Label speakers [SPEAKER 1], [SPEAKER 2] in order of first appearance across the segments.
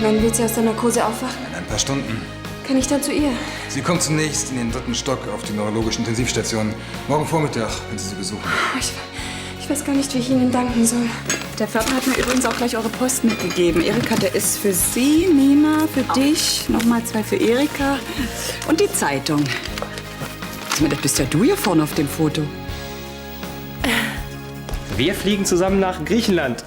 [SPEAKER 1] Wann wird sie aus der Narkose aufwachen?
[SPEAKER 2] In ein paar Stunden.
[SPEAKER 1] Kann ich dann zu ihr?
[SPEAKER 2] Sie kommt zunächst in den 3. Stock auf die neurologische Intensivstation. Morgen Vormittag, wenn Sie besuchen.
[SPEAKER 1] Ich weiß gar nicht, wie ich Ihnen danken soll.
[SPEAKER 3] Der Pförtner hat mir übrigens auch gleich eure Post mitgegeben. Erika, der ist für Sie, Nina, für dich, nochmal 2 für Erika und die Zeitung. Das bist ja du hier vorne auf dem Foto.
[SPEAKER 4] Wir fliegen zusammen nach Griechenland.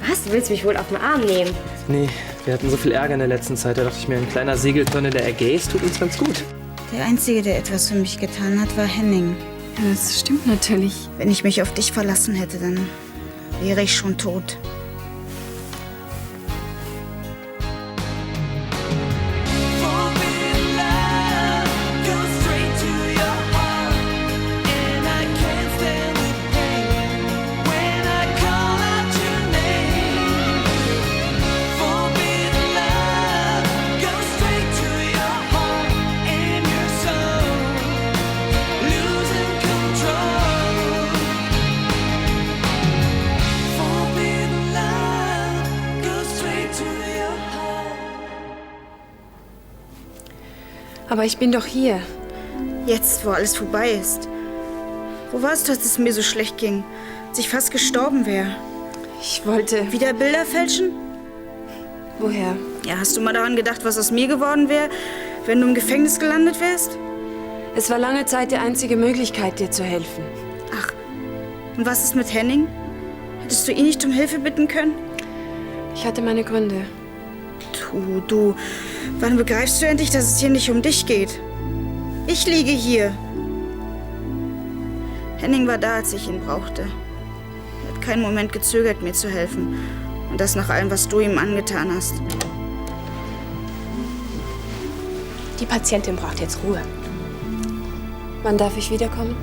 [SPEAKER 5] Was? Du willst mich wohl auf den Arm nehmen?
[SPEAKER 4] Nee, wir hatten so viel Ärger in der letzten Zeit. Da dachte ich mir, ein kleiner Segelturn in der Ägäis tut uns ganz gut.
[SPEAKER 6] Der Einzige, der etwas für mich getan hat, war Henning.
[SPEAKER 1] Ja, das stimmt natürlich.
[SPEAKER 6] Wenn ich mich auf dich verlassen hätte, dann wäre ich schon tot.
[SPEAKER 1] Aber ich bin doch hier.
[SPEAKER 6] Jetzt, wo alles vorbei ist. Wo warst du, als es mir so schlecht ging? Als ich fast gestorben wäre?
[SPEAKER 1] Ich wollte...
[SPEAKER 6] Wieder Bilder fälschen?
[SPEAKER 1] Woher?
[SPEAKER 6] Ja, hast du mal daran gedacht, was aus mir geworden wäre, wenn du im Gefängnis gelandet wärst?
[SPEAKER 1] Es war lange Zeit die einzige Möglichkeit, dir zu helfen.
[SPEAKER 6] Ach, und was ist mit Henning? Hättest du ihn nicht um Hilfe bitten können?
[SPEAKER 1] Ich hatte meine Gründe.
[SPEAKER 6] Du, wann begreifst du endlich, dass es hier nicht um dich geht? Ich liege hier. Henning war da, als ich ihn brauchte. Er hat keinen Moment gezögert, mir zu helfen. Und das nach allem, was du ihm angetan hast.
[SPEAKER 5] Die Patientin braucht jetzt Ruhe.
[SPEAKER 1] Wann darf ich wiederkommen?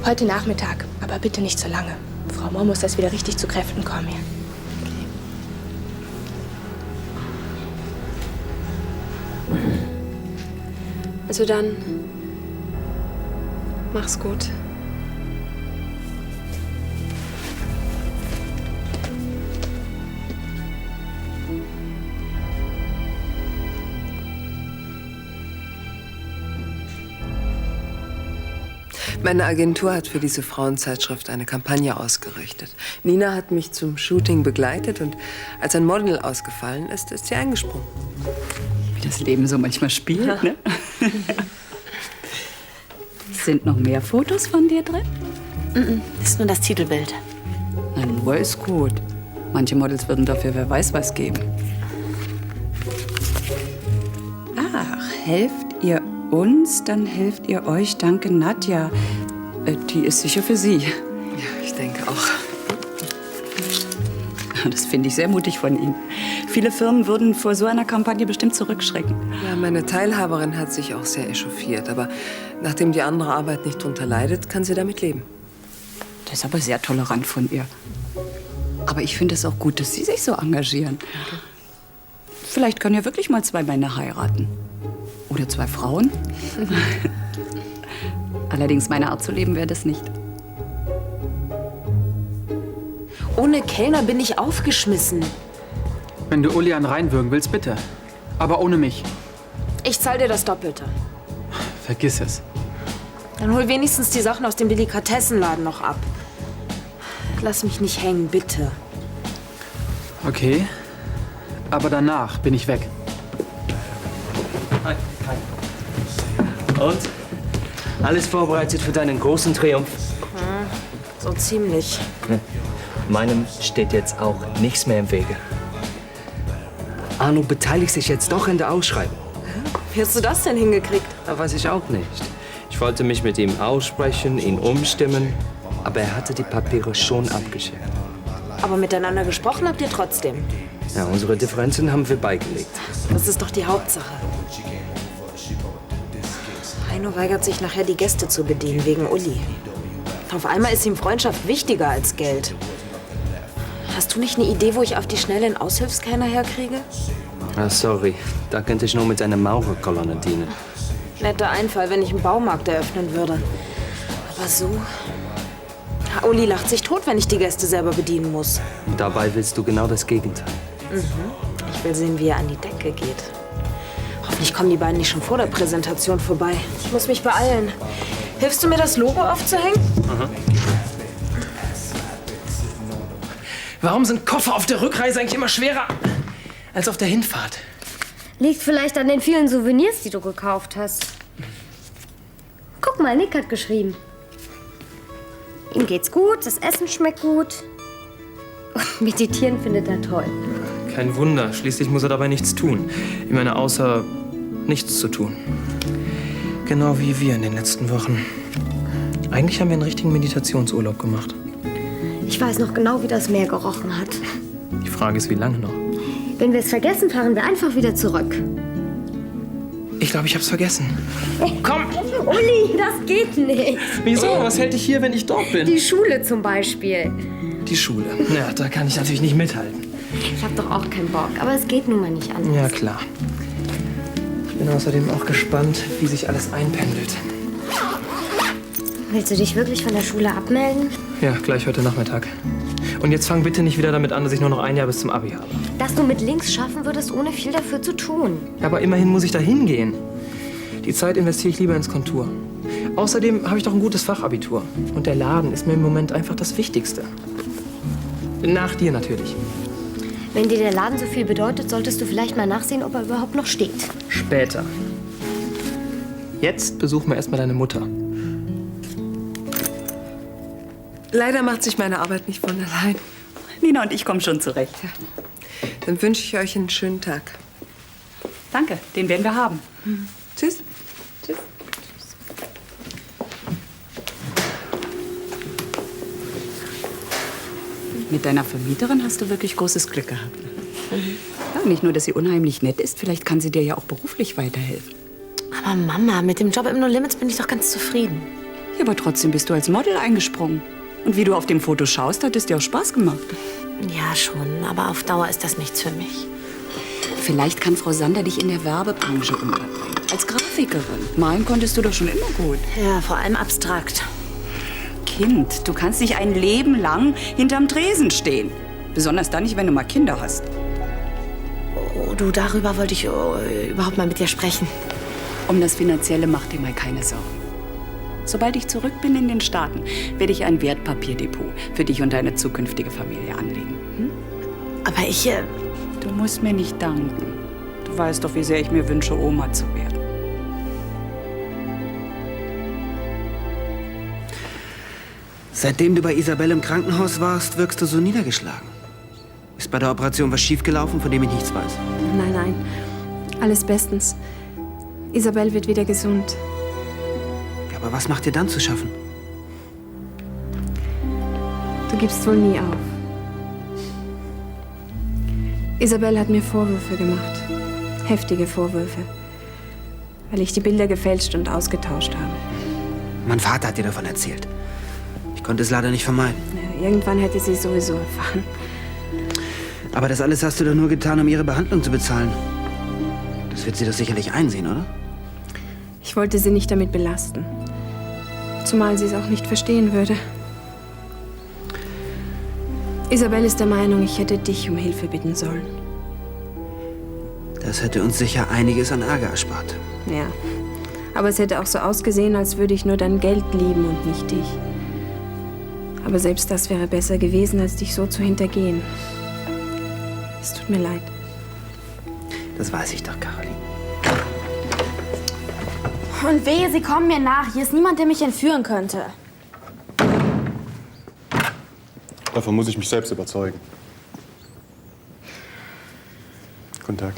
[SPEAKER 5] Heute Nachmittag, aber bitte nicht so lange. Frau Mohr muss erst wieder richtig zu Kräften kommen hier.
[SPEAKER 1] Also dann, mach's gut.
[SPEAKER 7] Meine Agentur hat für diese Frauenzeitschrift eine Kampagne ausgerichtet. Nina hat mich zum Shooting begleitet und als ein Model ausgefallen ist, ist sie eingesprungen.
[SPEAKER 3] Wie das Leben so manchmal spielt, ne? Sind noch mehr Fotos von dir drin?
[SPEAKER 5] Das ist nur das Titelbild.
[SPEAKER 3] Na, nur ist gut. Manche Models würden dafür wer weiß was geben. Ach, helft ihr uns, dann helft ihr euch. Danke, Nadja. Die ist sicher für Sie.
[SPEAKER 7] Ja, ich denke auch.
[SPEAKER 3] Das finde ich sehr mutig von Ihnen. Viele Firmen würden vor so einer Kampagne bestimmt zurückschrecken.
[SPEAKER 7] Ja, meine Teilhaberin hat sich auch sehr echauffiert. Aber nachdem die andere Arbeit nicht drunter leidet, kann sie damit leben.
[SPEAKER 3] Das ist aber sehr tolerant von ihr. Aber ich finde es auch gut, dass Sie sich so engagieren. Vielleicht können ja wirklich mal 2 Männer heiraten. Oder 2 Frauen. Allerdings, meine Art zu leben wäre das nicht.
[SPEAKER 5] Ohne Kellner bin ich aufgeschmissen.
[SPEAKER 8] Wenn du Uli an reinwürgen willst, bitte. Aber ohne mich.
[SPEAKER 5] Ich zahl dir das Doppelte.
[SPEAKER 8] Vergiss es.
[SPEAKER 5] Dann hol wenigstens die Sachen aus dem Delikatessenladen noch ab. Lass mich nicht hängen, bitte.
[SPEAKER 8] Okay. Aber danach bin ich weg.
[SPEAKER 4] Hi. Und? Alles vorbereitet für deinen großen Triumph?
[SPEAKER 5] So ziemlich.
[SPEAKER 4] Meinem steht jetzt auch nichts mehr im Wege. Arno beteiligt sich jetzt doch in der Ausschreibung.
[SPEAKER 5] Wie hast du das denn hingekriegt?
[SPEAKER 4] Das weiß ich auch nicht. Ich wollte mich mit ihm aussprechen, ihn umstimmen, aber er hatte die Papiere schon abgeschickt.
[SPEAKER 5] Aber miteinander gesprochen habt ihr trotzdem.
[SPEAKER 4] Ja, unsere Differenzen haben wir beigelegt.
[SPEAKER 5] Das ist doch die Hauptsache. Heino weigert sich nachher, die Gäste zu bedienen, wegen Uli. Auf einmal ist ihm Freundschaft wichtiger als Geld. Hast du nicht eine Idee, wo ich auf die Schnelle einen Aushilfskellner herkriege?
[SPEAKER 4] Ah, sorry, da könnte ich nur mit einer Maurerkolonne dienen.
[SPEAKER 5] Netter Einfall, wenn ich einen Baumarkt eröffnen würde. Aber so... Uli lacht sich tot, wenn ich die Gäste selber bedienen muss.
[SPEAKER 4] Dabei willst du genau das Gegenteil.
[SPEAKER 5] Ich will sehen, wie er an die Decke geht. Hoffentlich kommen die beiden nicht schon vor der Präsentation vorbei. Ich muss mich beeilen. Hilfst du mir, das Logo aufzuhängen?
[SPEAKER 9] Warum sind Koffer auf der Rückreise eigentlich immer schwerer als auf der Hinfahrt?
[SPEAKER 10] Liegt vielleicht an den vielen Souvenirs, die du gekauft hast. Guck mal, Nick hat geschrieben. Ihm geht's gut, das Essen schmeckt gut. Und meditieren findet er toll.
[SPEAKER 9] Kein Wunder, schließlich muss er dabei nichts tun. Ich meine, außer nichts zu tun. Genau wie wir in den letzten Wochen. Eigentlich haben wir einen richtigen Meditationsurlaub gemacht.
[SPEAKER 10] Ich weiß noch genau, wie das Meer gerochen hat.
[SPEAKER 9] Die Frage ist, wie lange noch?
[SPEAKER 10] Wenn wir es vergessen, fahren wir einfach wieder zurück.
[SPEAKER 9] Ich glaube, ich hab's vergessen. Komm!
[SPEAKER 10] Uli, das geht nicht.
[SPEAKER 9] Wieso? Was hält dich hier, wenn ich dort bin?
[SPEAKER 10] Die Schule zum Beispiel.
[SPEAKER 9] Die Schule. Ja, da kann ich natürlich nicht mithalten.
[SPEAKER 10] Ich hab doch auch keinen Bock, aber es geht nun mal nicht anders.
[SPEAKER 9] Ja, klar. Ich bin außerdem auch gespannt, wie sich alles einpendelt.
[SPEAKER 10] Willst du dich wirklich von der Schule abmelden?
[SPEAKER 9] Ja, gleich heute Nachmittag. Und jetzt fang bitte nicht wieder damit an, dass ich nur noch ein Jahr bis zum Abi habe.
[SPEAKER 10] Dass du mit links schaffen würdest, ohne viel dafür zu tun.
[SPEAKER 9] Aber immerhin muss ich da hingehen. Die Zeit investiere ich lieber ins Kontur. Außerdem habe ich doch ein gutes Fachabitur. Und der Laden ist mir im Moment einfach das Wichtigste. Nach dir natürlich.
[SPEAKER 10] Wenn dir der Laden so viel bedeutet, solltest du vielleicht mal nachsehen, ob er überhaupt noch steht.
[SPEAKER 9] Später. Jetzt besuchen wir erstmal deine Mutter.
[SPEAKER 7] Leider macht sich meine Arbeit nicht von allein.
[SPEAKER 3] Nina und ich kommen schon zurecht.
[SPEAKER 7] Dann wünsche ich euch einen schönen Tag.
[SPEAKER 3] Danke, den werden wir haben.
[SPEAKER 7] Tschüss.
[SPEAKER 3] Tschüss. Mit deiner Vermieterin hast du wirklich großes Glück gehabt. Ja, nicht nur, dass sie unheimlich nett ist, vielleicht kann sie dir ja auch beruflich weiterhelfen.
[SPEAKER 5] Aber Mama, mit dem Job im No Limits bin ich doch ganz zufrieden.
[SPEAKER 3] Ja, aber trotzdem bist du als Model eingesprungen. Und wie du auf dem Foto schaust, hat es dir auch Spaß gemacht.
[SPEAKER 5] Ja, schon, aber auf Dauer ist das nichts für mich.
[SPEAKER 3] Vielleicht kann Frau Sander dich in der Werbebranche unterbringen. Als Grafikerin. Malen konntest du doch schon immer gut.
[SPEAKER 5] Ja, vor allem abstrakt.
[SPEAKER 3] Kind, du kannst nicht ein Leben lang hinterm Tresen stehen. Besonders dann nicht, wenn du mal Kinder hast.
[SPEAKER 5] Oh, du, darüber wollte ich überhaupt mal mit dir sprechen.
[SPEAKER 3] Um das Finanzielle mach dir mal keine Sorgen. Sobald ich zurück bin in den Staaten, werde ich ein Wertpapierdepot für dich und deine zukünftige Familie anlegen. Hm?
[SPEAKER 5] Aber ich...
[SPEAKER 3] Du musst mir nicht danken. Du weißt doch, wie sehr ich mir wünsche, Oma zu werden.
[SPEAKER 11] Seitdem du bei Isabelle im Krankenhaus warst, wirkst du so niedergeschlagen. Ist bei der Operation was schiefgelaufen, von dem ich nichts weiß?
[SPEAKER 1] Nein, nein. Alles bestens. Isabel wird wieder gesund.
[SPEAKER 11] Ja, aber was macht dir dann zu schaffen?
[SPEAKER 1] Du gibst wohl nie auf. Isabel hat mir Vorwürfe gemacht. Heftige Vorwürfe. Weil ich die Bilder gefälscht und ausgetauscht habe.
[SPEAKER 11] Mein Vater hat dir davon erzählt. Ich konnte es leider nicht vermeiden.
[SPEAKER 1] Ja, irgendwann hätte sie es sowieso erfahren.
[SPEAKER 11] Aber das alles hast du doch nur getan, um ihre Behandlung zu bezahlen. Das wird sie doch sicherlich einsehen, oder?
[SPEAKER 1] Ich wollte sie nicht damit belasten. Zumal sie es auch nicht verstehen würde. Isabel ist der Meinung, ich hätte dich um Hilfe bitten sollen.
[SPEAKER 11] Das hätte uns sicher einiges an Ärger erspart.
[SPEAKER 1] Ja. Aber es hätte auch so ausgesehen, als würde ich nur dein Geld lieben und nicht dich. Aber selbst das wäre besser gewesen, als dich so zu hintergehen. Es tut mir leid.
[SPEAKER 11] Das weiß ich doch, Caroline.
[SPEAKER 12] Und wehe, sie kommen mir nach. Hier ist niemand, der mich entführen könnte.
[SPEAKER 13] Davon muss ich mich selbst überzeugen. Guten Tag.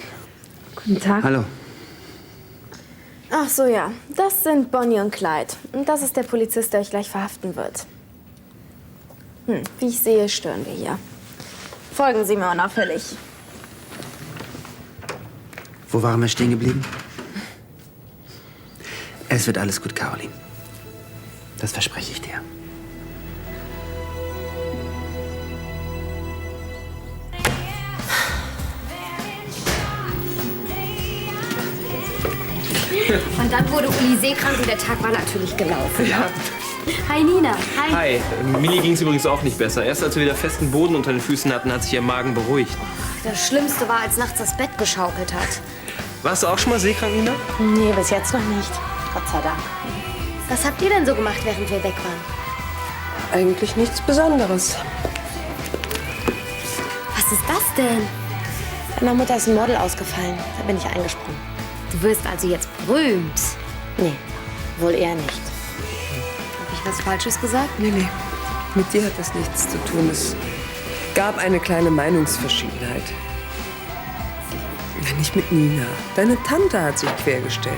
[SPEAKER 1] Guten Tag.
[SPEAKER 11] Hallo.
[SPEAKER 12] Ach so, ja. Das sind Bonnie und Clyde. Und das ist der Polizist, der euch gleich verhaften wird. Wie ich sehe, stören wir hier. Folgen Sie mir unauffällig.
[SPEAKER 11] Wo waren wir stehen geblieben? Es wird alles gut, Caroline. Das verspreche ich dir.
[SPEAKER 10] Und dann wurde Uli seekrank und der Tag war natürlich gelaufen.
[SPEAKER 9] Ja.
[SPEAKER 10] Hi Nina. Hi.
[SPEAKER 4] Hi. Millie ging es übrigens auch nicht besser. Erst als wir wieder festen Boden unter den Füßen hatten, hat sich ihr Magen beruhigt.
[SPEAKER 10] Das Schlimmste war, als nachts das Bett geschaukelt hat.
[SPEAKER 9] Warst du auch schon mal seekrank, Nina?
[SPEAKER 5] Nee, bis jetzt noch nicht. Gott sei Dank.
[SPEAKER 10] Was habt ihr denn so gemacht, während wir weg waren?
[SPEAKER 7] Eigentlich nichts Besonderes.
[SPEAKER 10] Was ist das denn?
[SPEAKER 5] Meiner Mutter ist ein Model ausgefallen. Da bin ich eingesprungen.
[SPEAKER 10] Du wirst also jetzt berühmt.
[SPEAKER 5] Nee, wohl eher nicht.
[SPEAKER 10] Hab ich was Falsches gesagt?
[SPEAKER 7] Nee. Mit dir hat das nichts zu tun. Es gab eine kleine Meinungsverschiedenheit. Ja, nicht mit Nina. Deine Tante hat sich quergestellt.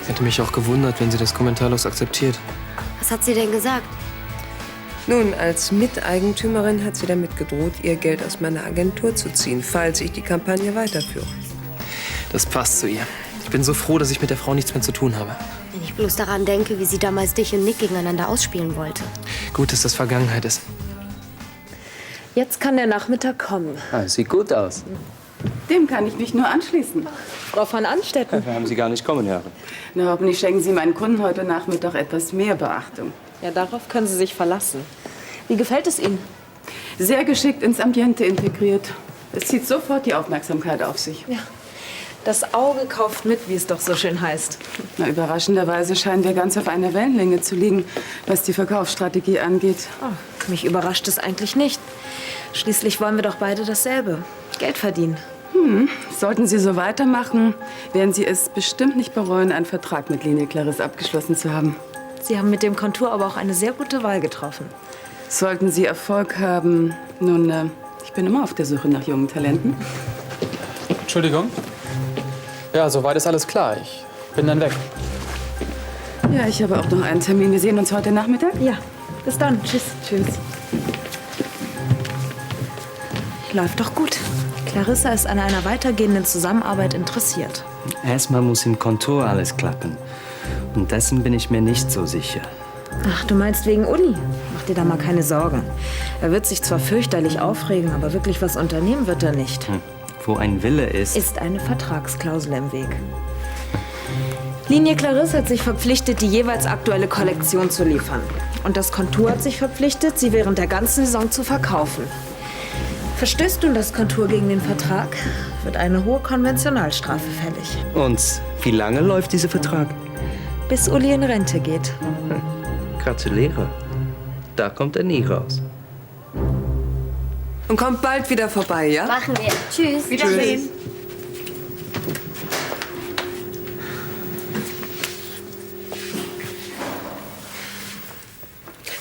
[SPEAKER 9] Ich hätte mich auch gewundert, wenn sie das kommentarlos akzeptiert.
[SPEAKER 10] Was hat sie denn gesagt?
[SPEAKER 7] Nun, als Miteigentümerin hat sie damit gedroht, ihr Geld aus meiner Agentur zu ziehen, falls ich die Kampagne weiterführe.
[SPEAKER 9] Das passt zu ihr. Ich bin so froh, dass ich mit der Frau nichts mehr zu tun habe.
[SPEAKER 10] Wenn ich bloß daran denke, wie sie damals dich und Nick gegeneinander ausspielen wollte.
[SPEAKER 9] Gut, dass das Vergangenheit ist.
[SPEAKER 5] Jetzt kann der Nachmittag kommen.
[SPEAKER 4] Ah, sieht gut aus.
[SPEAKER 3] Dem kann ich mich nur anschließen.
[SPEAKER 5] Frau von Anstetten.
[SPEAKER 4] Wir haben Sie gar nicht kommen hören.
[SPEAKER 3] Na, hoffentlich schenken Sie meinen Kunden heute Nachmittag etwas mehr Beachtung.
[SPEAKER 5] Ja, darauf können Sie sich verlassen. Wie gefällt es Ihnen?
[SPEAKER 3] Sehr geschickt ins Ambiente integriert. Es zieht sofort die Aufmerksamkeit auf sich.
[SPEAKER 5] Ja. Das Auge kauft mit, wie es doch so schön heißt.
[SPEAKER 3] Na, überraschenderweise scheinen wir ganz auf einer Wellenlänge zu liegen, was die Verkaufsstrategie angeht.
[SPEAKER 5] Oh, mich überrascht es eigentlich nicht. Schließlich wollen wir doch beide dasselbe. Geld verdienen.
[SPEAKER 3] Sollten Sie so weitermachen, werden Sie es bestimmt nicht bereuen, einen Vertrag mit Linie Clarisse abgeschlossen zu haben.
[SPEAKER 5] Sie haben mit dem Kontur aber auch eine sehr gute Wahl getroffen.
[SPEAKER 3] Sollten Sie Erfolg haben, nun, ich bin immer auf der Suche nach jungen Talenten.
[SPEAKER 8] Entschuldigung. Ja, soweit ist alles klar. Ich bin dann weg.
[SPEAKER 3] Ja, ich habe auch noch einen Termin. Wir sehen uns heute Nachmittag.
[SPEAKER 5] Ja, bis dann. Tschüss.
[SPEAKER 3] Tschüss.
[SPEAKER 5] Läuft doch gut. Clarissa ist an einer weitergehenden Zusammenarbeit interessiert.
[SPEAKER 4] Erstmal muss im Kontor alles klappen. Und dessen bin ich mir nicht so sicher.
[SPEAKER 5] Ach, du meinst wegen Uli? Mach dir da mal keine Sorgen. Er wird sich zwar fürchterlich aufregen, aber wirklich was unternehmen wird er nicht.
[SPEAKER 4] Wo ein Wille ist...
[SPEAKER 5] Ist eine Vertragsklausel im Weg. Linie Clarisse hat sich verpflichtet, die jeweils aktuelle Kollektion zu liefern. Und das Kontur hat sich verpflichtet, sie während der ganzen Saison zu verkaufen. Verstößt nun das Kontur gegen den Vertrag, wird eine hohe Konventionalstrafe fällig.
[SPEAKER 4] Und wie lange läuft dieser Vertrag?
[SPEAKER 5] Bis Uli in Rente geht.
[SPEAKER 4] Gratuliere. Da kommt er nie raus.
[SPEAKER 7] Und kommt bald wieder vorbei, ja?
[SPEAKER 10] Machen wir. Tschüss.
[SPEAKER 5] Wiedersehen.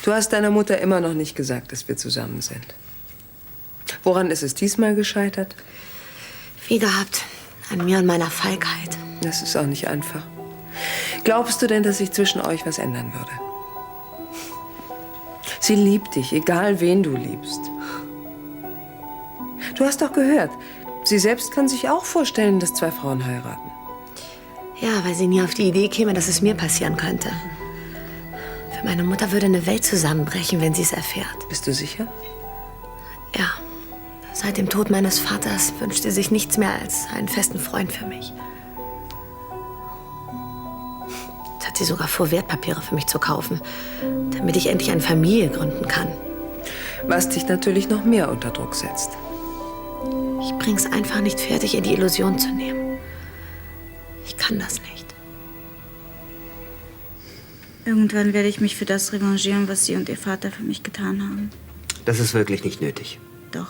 [SPEAKER 7] Du hast deiner Mutter immer noch nicht gesagt, dass wir zusammen sind. Woran ist es diesmal gescheitert?
[SPEAKER 5] Wie gehabt. An mir und meiner Feigheit.
[SPEAKER 7] Das ist auch nicht einfach. Glaubst du denn, dass sich zwischen euch was ändern würde? Sie liebt dich, egal wen du liebst. Du hast doch gehört, sie selbst kann sich auch vorstellen, dass zwei Frauen heiraten.
[SPEAKER 5] Ja, weil sie nie auf die Idee käme, dass es mir passieren könnte. Für meine Mutter würde eine Welt zusammenbrechen, wenn sie es erfährt.
[SPEAKER 7] Bist du sicher?
[SPEAKER 5] Ja. Seit dem Tod meines Vaters wünscht sie sich nichts mehr als einen festen Freund für mich. Jetzt hat sie sogar vor, Wertpapiere für mich zu kaufen, damit ich endlich eine Familie gründen kann.
[SPEAKER 7] Was dich natürlich noch mehr unter Druck setzt.
[SPEAKER 5] Ich bring's einfach nicht fertig, ihr die Illusion zu nehmen. Ich kann das nicht.
[SPEAKER 6] Irgendwann werde ich mich für das revanchieren, was Sie und Ihr Vater für mich getan haben.
[SPEAKER 11] Das ist wirklich nicht nötig.
[SPEAKER 6] Doch.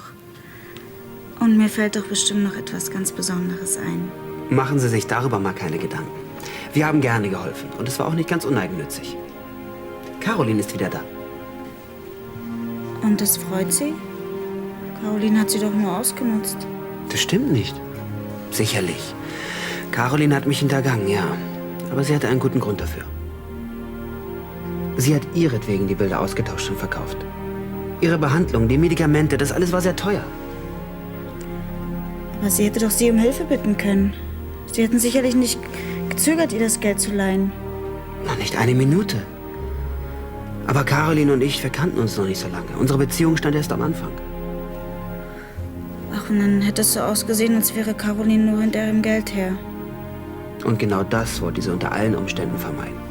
[SPEAKER 6] Und mir fällt doch bestimmt noch etwas ganz Besonderes ein.
[SPEAKER 11] Machen Sie sich darüber mal keine Gedanken. Wir haben gerne geholfen und es war auch nicht ganz uneigennützig. Caroline ist wieder da.
[SPEAKER 6] Und das freut Sie? Caroline hat Sie doch nur ausgenutzt.
[SPEAKER 11] Das stimmt nicht. Sicherlich. Caroline hat mich hintergangen, ja. Aber sie hatte einen guten Grund dafür. Sie hat ihretwegen die Bilder ausgetauscht und verkauft. Ihre Behandlung, die Medikamente, das alles war sehr teuer.
[SPEAKER 6] Aber sie hätte doch Sie um Hilfe bitten können. Sie hätten sicherlich nicht gezögert, ihr das Geld zu leihen.
[SPEAKER 11] Noch nicht eine Minute. Aber Caroline und ich, wir kannten uns noch nicht so lange. Unsere Beziehung stand erst am Anfang.
[SPEAKER 6] Ach, und dann hätte es so ausgesehen, als wäre Caroline nur hinter ihrem Geld her.
[SPEAKER 11] Und genau das wollte sie unter allen Umständen vermeiden.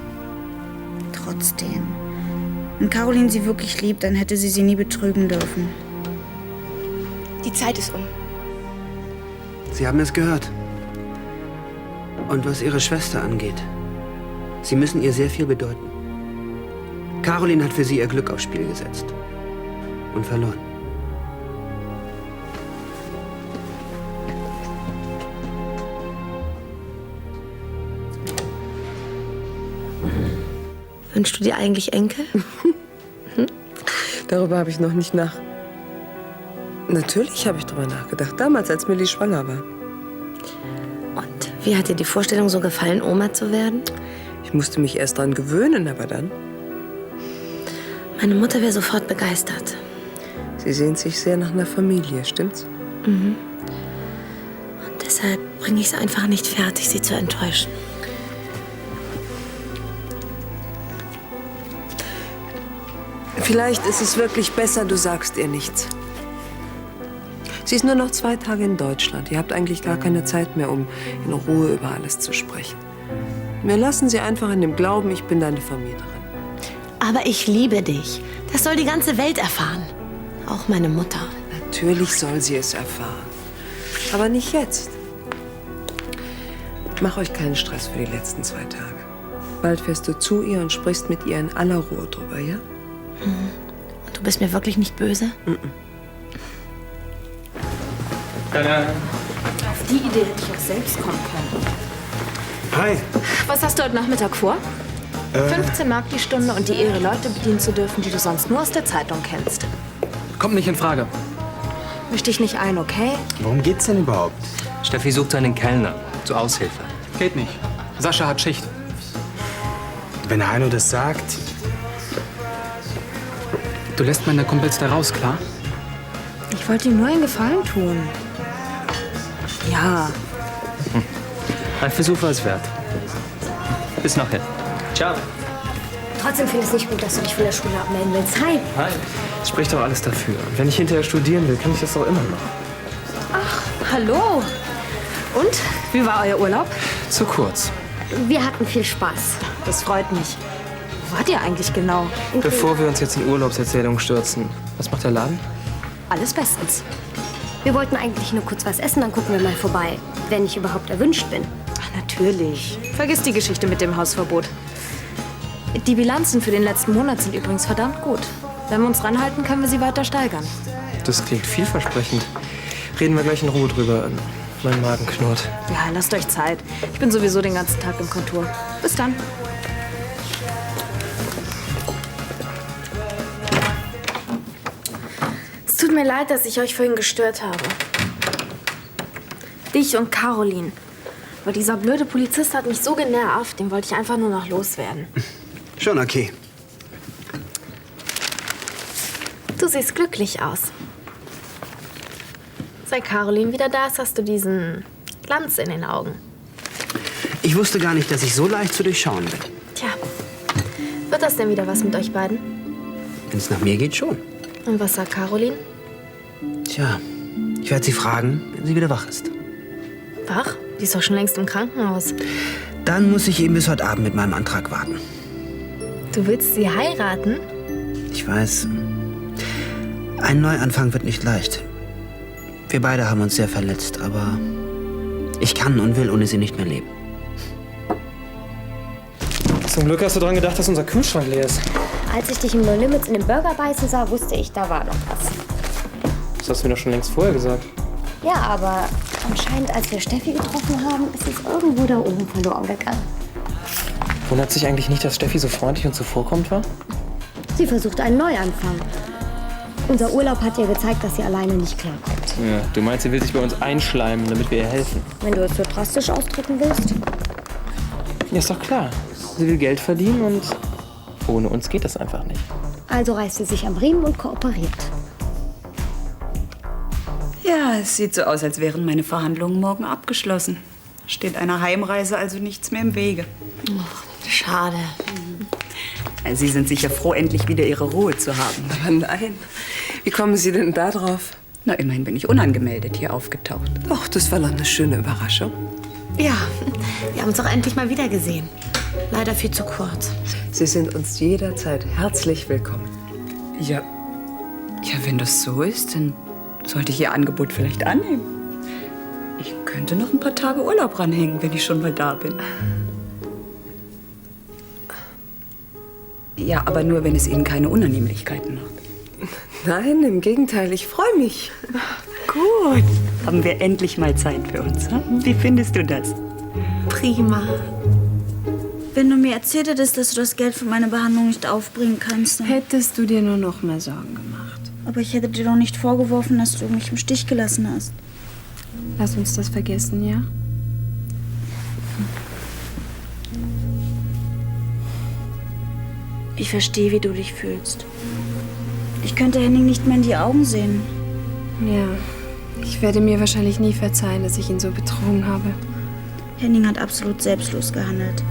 [SPEAKER 6] Trotzdem. Wenn Caroline Sie wirklich liebt, dann hätte sie nie betrügen dürfen.
[SPEAKER 12] Die Zeit ist um.
[SPEAKER 11] Sie haben es gehört. Und was Ihre Schwester angeht, Sie müssen ihr sehr viel bedeuten. Caroline hat für Sie ihr Glück aufs Spiel gesetzt. Und verloren.
[SPEAKER 5] Wünschst du dir eigentlich Enkel?
[SPEAKER 7] Darüber habe ich noch nicht nach. Natürlich habe ich darüber nachgedacht, damals, als Millie schwanger war.
[SPEAKER 5] Und wie hat dir die Vorstellung so gefallen, Oma zu werden?
[SPEAKER 7] Ich musste mich erst dran gewöhnen, aber dann.
[SPEAKER 5] Meine Mutter wäre sofort begeistert.
[SPEAKER 7] Sie sehnt sich sehr nach einer Familie, stimmt's?
[SPEAKER 5] Mhm. Und deshalb bringe ich es einfach nicht fertig, sie zu enttäuschen.
[SPEAKER 7] Vielleicht ist es wirklich besser, du sagst ihr nichts. Sie ist nur noch 2 Tage in Deutschland. Ihr habt eigentlich gar keine Zeit mehr, um in Ruhe über alles zu sprechen. Wir lassen sie einfach in dem Glauben, ich bin deine Vermieterin.
[SPEAKER 5] Aber ich liebe dich. Das soll die ganze Welt erfahren. Auch meine Mutter.
[SPEAKER 7] Natürlich soll sie es erfahren. Aber nicht jetzt. Mach euch keinen Stress für die letzten 2 Tage. Bald fährst du zu ihr und sprichst mit ihr in aller Ruhe drüber, ja?
[SPEAKER 5] Mhm. Und du bist mir wirklich nicht böse?
[SPEAKER 7] Mhm.
[SPEAKER 5] Auf die Idee hätte ich auch selbst kommen können.
[SPEAKER 11] Hi.
[SPEAKER 12] Was hast du heute Nachmittag vor?
[SPEAKER 5] 15 Mark die Stunde und die Ehre, Leute bedienen zu dürfen, die du sonst nur aus der Zeitung kennst.
[SPEAKER 8] Kommt nicht in Frage.
[SPEAKER 5] Misch dich nicht ein, okay?
[SPEAKER 11] Worum geht's denn überhaupt?
[SPEAKER 4] Steffi sucht einen Kellner zur Aushilfe.
[SPEAKER 8] Geht nicht. Sascha hat Schicht.
[SPEAKER 11] Wenn Heino das sagt.
[SPEAKER 8] Du lässt meine Kumpels da raus, klar?
[SPEAKER 5] Ich wollte ihm nur einen Gefallen tun. Ja.
[SPEAKER 4] Ein Versuch war es wert. Bis nachher. Ciao.
[SPEAKER 10] Trotzdem finde ich es nicht gut, dass du dich von der Schule abmelden willst. Hi.
[SPEAKER 9] Hi. Es spricht doch alles dafür. Und wenn ich hinterher studieren will, kann ich das doch immer noch.
[SPEAKER 5] Ach, hallo. Und? Wie war euer Urlaub?
[SPEAKER 9] Zu kurz.
[SPEAKER 10] Wir hatten viel Spaß.
[SPEAKER 5] Das freut mich. Wo wart ihr eigentlich genau?
[SPEAKER 9] Bevor wir uns jetzt in Urlaubserzählungen stürzen, was macht der Laden?
[SPEAKER 5] Alles bestens.
[SPEAKER 10] Wir wollten eigentlich nur kurz was essen, dann gucken wir mal vorbei. Wenn ich überhaupt erwünscht bin.
[SPEAKER 5] Ach, natürlich. Vergiss die Geschichte mit dem Hausverbot. Die Bilanzen für den letzten Monat sind übrigens verdammt gut. Wenn wir uns ranhalten, können wir sie weiter steigern.
[SPEAKER 9] Das klingt vielversprechend. Reden wir gleich in Ruhe drüber. Mein Magen knurrt.
[SPEAKER 5] Ja, lasst euch Zeit. Ich bin sowieso den ganzen Tag im Kontor. Bis dann.
[SPEAKER 12] Es tut mir leid, dass ich euch vorhin gestört habe. Dich und Caroline. Aber dieser blöde Polizist hat mich so genervt, den wollte ich einfach nur noch loswerden.
[SPEAKER 11] Schon okay.
[SPEAKER 12] Du siehst glücklich aus. Seit Caroline wieder da ist, hast du diesen Glanz in den Augen.
[SPEAKER 11] Ich wusste gar nicht, dass ich so leicht zu durchschauen bin.
[SPEAKER 12] Tja, wird das denn wieder was mit euch beiden?
[SPEAKER 11] Wenn es nach mir geht, schon.
[SPEAKER 12] Und was sagt Caroline?
[SPEAKER 11] Tja, ich werde sie fragen, wenn sie wieder wach ist.
[SPEAKER 12] Wach? Die ist doch schon längst im Krankenhaus.
[SPEAKER 11] Dann muss ich eben bis heute Abend mit meinem Antrag warten.
[SPEAKER 12] Du willst sie heiraten?
[SPEAKER 11] Ich weiß, ein Neuanfang wird nicht leicht. Wir beide haben uns sehr verletzt, aber ich kann und will ohne sie nicht mehr leben.
[SPEAKER 9] Zum Glück hast du dran gedacht, dass unser Kühlschrank leer ist.
[SPEAKER 10] Als ich dich im No Limits in den Burger beißen sah, wusste ich, da war noch was.
[SPEAKER 9] Das hast du mir doch schon längst vorher gesagt.
[SPEAKER 10] Ja, aber anscheinend, als wir Steffi getroffen haben, ist es irgendwo da oben verloren gegangen.
[SPEAKER 9] Wundert sich eigentlich nicht, dass Steffi so freundlich und zuvorkommend war?
[SPEAKER 10] Sie versucht einen Neuanfang. Unser Urlaub hat ihr gezeigt, dass sie alleine nicht klarkommt.
[SPEAKER 9] Ja, du meinst, sie will sich bei uns einschleimen, damit wir ihr helfen?
[SPEAKER 10] Wenn du es so drastisch ausdrücken willst.
[SPEAKER 9] Ja, ist doch klar. Sie will Geld verdienen und ohne uns geht das einfach nicht.
[SPEAKER 10] Also reißt sie sich am Riemen und kooperiert.
[SPEAKER 3] Ja, es sieht so aus, als wären meine Verhandlungen morgen abgeschlossen. Steht einer Heimreise also nichts mehr im Wege.
[SPEAKER 5] Oh, schade.
[SPEAKER 3] Sie sind sicher froh, endlich wieder Ihre Ruhe zu haben.
[SPEAKER 7] Aber nein. Wie kommen Sie denn da drauf?
[SPEAKER 3] Na, immerhin bin ich unangemeldet hier aufgetaucht.
[SPEAKER 7] Ach, das war doch eine schöne Überraschung.
[SPEAKER 5] Ja, wir haben uns auch endlich mal wieder gesehen. Leider viel zu kurz.
[SPEAKER 7] Sie sind uns jederzeit herzlich willkommen.
[SPEAKER 3] Ja, wenn das so ist, dann sollte ich Ihr Angebot vielleicht annehmen. Ich könnte noch ein paar Tage Urlaub ranhängen, wenn ich schon mal da bin. Ja, aber nur, wenn es Ihnen keine Unannehmlichkeiten macht.
[SPEAKER 7] Nein, im Gegenteil, ich freue mich.
[SPEAKER 3] Gut. Haben wir endlich mal Zeit für uns. Hm? Wie findest du das?
[SPEAKER 6] Prima. Wenn du mir erzählt hättest, dass du das Geld für meine Behandlung nicht aufbringen kannst, dann
[SPEAKER 1] Hättest du dir nur noch mehr Sorgen gemacht.
[SPEAKER 6] Aber ich hätte dir doch nicht vorgeworfen, dass du mich im Stich gelassen hast.
[SPEAKER 1] Lass uns das vergessen, ja?
[SPEAKER 6] Ich verstehe, wie du dich fühlst. Ich könnte Henning nicht mehr in die Augen sehen.
[SPEAKER 1] Ja, ich werde mir wahrscheinlich nie verzeihen, dass ich ihn so betrogen habe.
[SPEAKER 6] Henning hat absolut selbstlos gehandelt.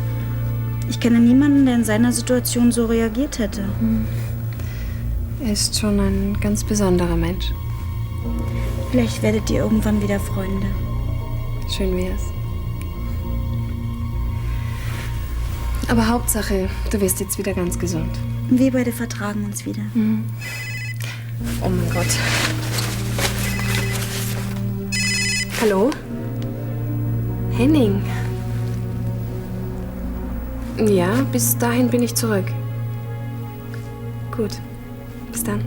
[SPEAKER 6] Ich kenne niemanden, der in seiner Situation so reagiert hätte.
[SPEAKER 1] Er ist schon ein ganz besonderer Mensch.
[SPEAKER 6] Vielleicht werdet ihr irgendwann wieder Freunde.
[SPEAKER 1] Schön wär's. Aber Hauptsache, du wirst jetzt wieder ganz gesund.
[SPEAKER 6] Wir beide vertragen uns wieder.
[SPEAKER 1] Oh mein Gott. Hallo? Henning? Ja, bis dahin bin ich zurück. Gut. Bis dann.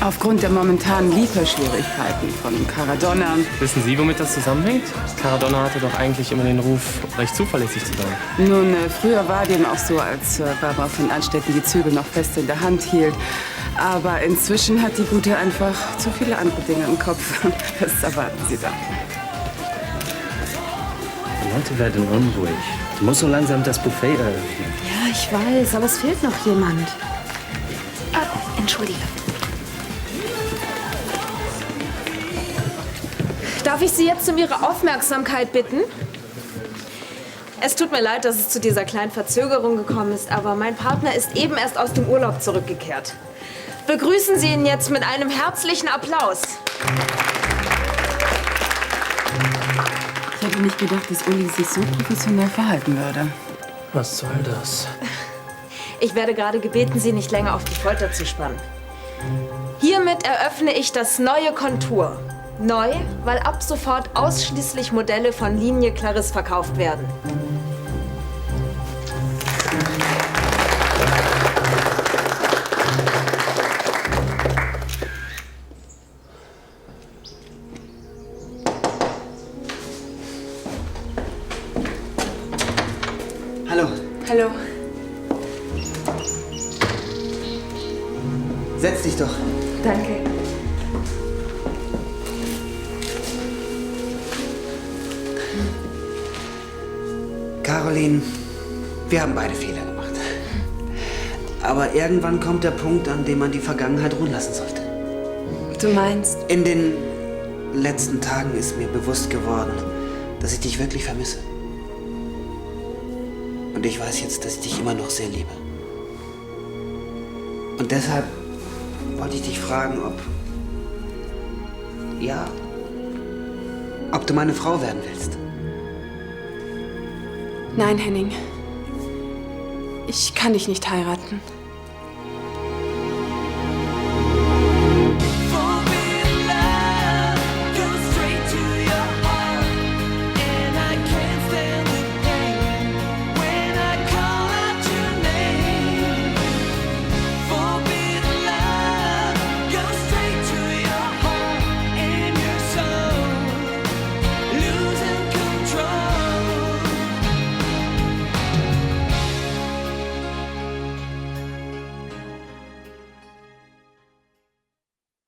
[SPEAKER 14] Aufgrund der momentanen Lieferschwierigkeiten von Caradonna.
[SPEAKER 9] Wissen Sie, womit das zusammenhängt? Caradonna hatte doch eigentlich immer den Ruf, recht zuverlässig zu sein.
[SPEAKER 14] Nun, früher war dem auch so, als Barbara von Anstetten die Zügel noch fest in der Hand hielt. Aber inzwischen hat die Gute einfach zu viele andere Dinge im Kopf. Das erwarten Sie doch.
[SPEAKER 4] Die Leute werden unruhig. Du musst so langsam das Buffet eröffnen.
[SPEAKER 5] Ja, ich weiß, aber es fehlt noch jemand.
[SPEAKER 10] Entschuldige.
[SPEAKER 5] Darf ich Sie jetzt um Ihre Aufmerksamkeit bitten? Es tut mir leid, dass es zu dieser kleinen Verzögerung gekommen ist, aber mein Partner ist eben erst aus dem Urlaub zurückgekehrt. Begrüßen Sie ihn jetzt mit einem herzlichen Applaus.
[SPEAKER 14] Ich hätte nicht gedacht, dass Uli sich so professionell verhalten würde.
[SPEAKER 9] Was soll das?
[SPEAKER 5] Ich werde gerade gebeten, Sie nicht länger auf die Folter zu spannen. Hiermit eröffne ich das neue Kontur. Neu, weil ab sofort ausschließlich Modelle von Linie Clarisse verkauft werden.
[SPEAKER 11] Hallo.
[SPEAKER 5] Hallo.
[SPEAKER 11] Setz dich doch.
[SPEAKER 5] Danke.
[SPEAKER 11] Caroline, wir haben beide Fehler gemacht. Aber irgendwann kommt der Punkt, an dem man die Vergangenheit ruhen lassen sollte.
[SPEAKER 1] Du meinst?
[SPEAKER 11] In den letzten Tagen ist mir bewusst geworden, dass ich dich wirklich vermisse. Und ich weiß jetzt, dass ich dich immer noch sehr liebe. Und deshalb wollte ich dich fragen, ob du meine Frau werden willst.
[SPEAKER 1] Nein, Henning. Ich kann dich nicht heiraten.